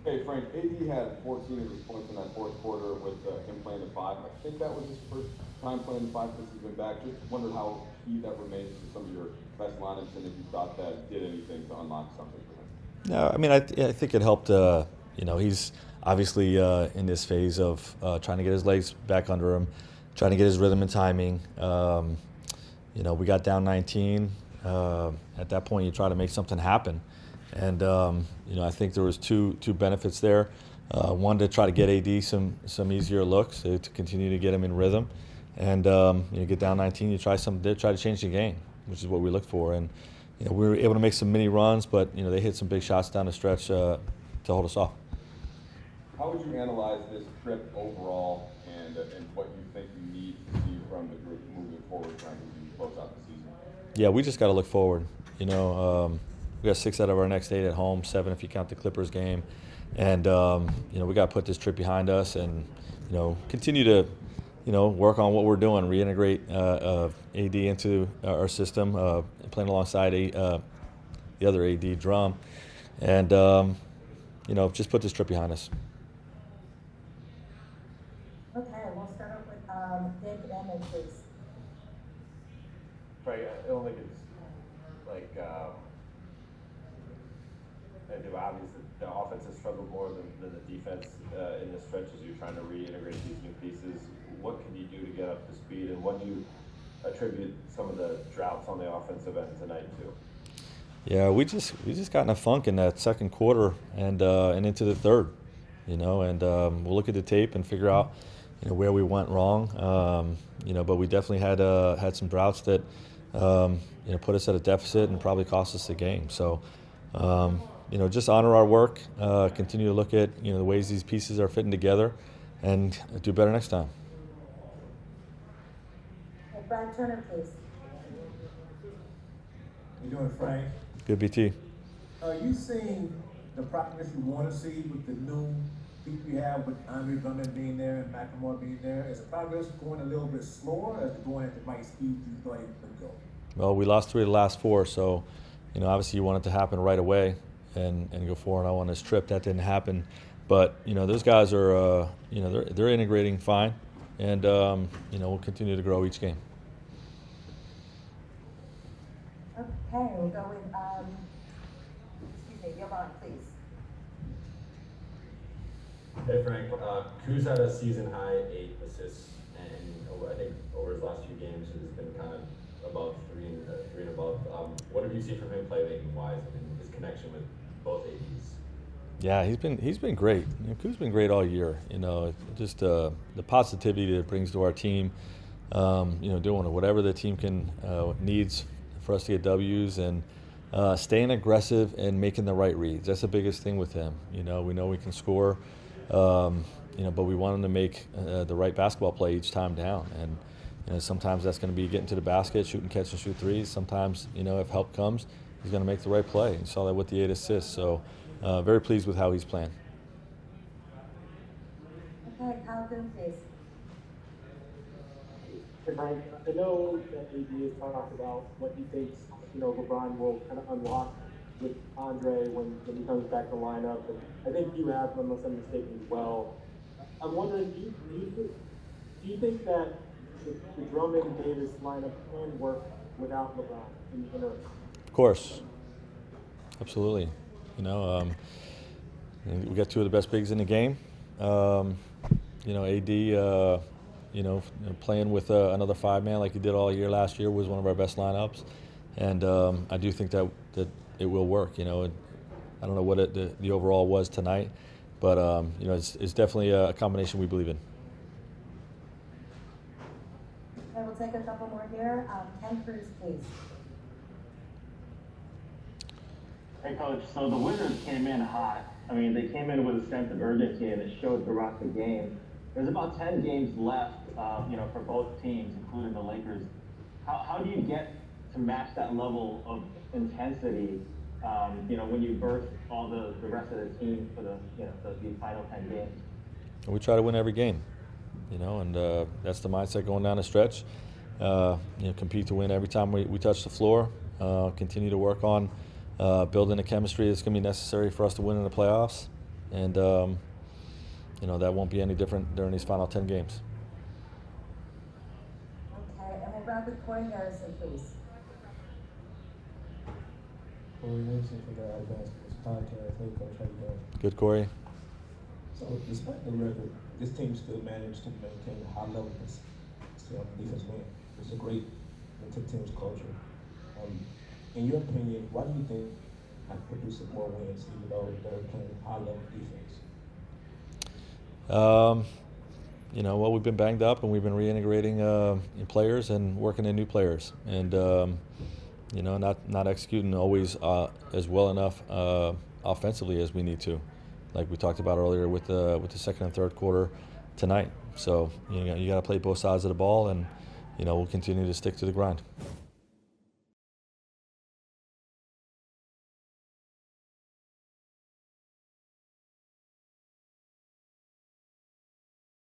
Hey, Frank, AD had 14 of his points in that fourth quarter with him playing the five. I think that was his first time playing the five since he's been back. Just wondered how key that remains to some of your best lineups and if you thought that did anything to unlock something for him. No, I mean, I think it helped. He's obviously in this phase of trying to get his legs back under him, trying to get his rhythm and timing. We got down 19. At that point, you try to make something happen. And, I think there was two benefits there. One, to try to get AD some easier looks, to continue to get him in rhythm. And, get down 19, you try to change the game, which is what we look for. And, we were able to make some mini runs, but, they hit some big shots down the stretch to hold us off. How would you analyze this trip overall and what you think you need to see from the group moving forward, trying to close out the season? Yeah, we just got to look forward. We got 6 out of our next 8 at home, 7 if you count the Clippers game. And, we got to put this trip behind us and, continue to, work on what we're doing, reintegrate AD into our system, playing alongside the other AD drum. And, just put this trip behind us. Okay, we'll start off with David Emmett, please. Right, I don't think it's like, obviously the offense has struggled more than the defense in this stretch as you're trying to reintegrate these new pieces. What can you do to get up to speed, and what do you attribute some of the droughts on the offensive end tonight to? Yeah, we just got in a funk in that second quarter and into the third, and we'll look at the tape and figure out, where we went wrong, but we definitely had some droughts that, put us at a deficit and probably cost us the game. So, just honor our work, continue to look at, the ways these pieces are fitting together, and do better next time. Brian Turner, please. How you doing, Frank? Good, BT. Are you seeing the progress you want to see with the new people you have, with Andre Drummond being there and McLemore being there? Is the progress going a little bit slower, or is it going at the right speed you thought it would go? Well, we lost 3 of the last 4, so, obviously you want it to happen right away and go 4-0 on this trip. That didn't happen. But, those guys are, they're integrating fine, and, we'll continue to grow each game. Okay, we'll go with, LeBron, please. Hey Frank, Kuz had a season high 8 assists, and I think over his last few games has been kind of above 3 and above. What have you seen from him playmaking wise? His connection with both ADs? Yeah, he's been great. Kuz's been great all year. Just the positivity that it brings to our team. Doing whatever the team needs for us to get W's, and staying aggressive and making the right reads. That's the biggest thing with him. We know we can score, but we want him to make the right basketball play each time down. And sometimes that's going to be getting to the basket, shooting, catch, and shoot threes. Sometimes, if help comes, he's going to make the right play. You saw that with the 8 assists. So very pleased with how he's playing. Okay, Kyle Boone, please. Frank, I know that AD has talked about what he thinks, LeBron will kind of unlock with Andre when he comes back to lineup, and I think you have, unless I'm mistaken, as well. I'm wondering, do you think that the Drummond-Davis lineup can work without LeBron in the interim? Of course, absolutely. We got 2 of the best bigs in the game. AD. Playing with another 5-man like he did all year last year was one of our best lineups, and I do think that it will work. I don't know what the overall was tonight, but it's definitely a combination we believe in. Okay, we'll take a couple more here. Ken Cruz, please. Hey, Coach. So the Wizards came in hot. They came in with a sense of urgency, and it showed throughout the game. There's about 10 games left, for both teams, including the Lakers. How do you get to match that level of intensity, when you burst all the rest of the team for the final 10 games? We try to win every game, and that's the mindset going down the stretch. Compete to win every time we touch the floor. Continue to work on building the chemistry that's going to be necessary for us to win in the playoffs. and that won't be any different during these final 10 games. Okay, and we'll wrap with Corey Harrison, please. Corey Harrison for the Advanced Sports Podcast. Hey, Coach, how you doing? Good, Corey. So, despite the record, this team still managed to maintain a high level of defense win. It's a great team's culture. In your opinion, why do you think producing more wins, even though they're playing high level defense? Well, we've been banged up and we've been reintegrating players and working in new players, and not executing always as well enough offensively as we need to, like we talked about earlier with the second and third quarter tonight. So you got to play both sides of the ball, and we'll continue to stick to the grind.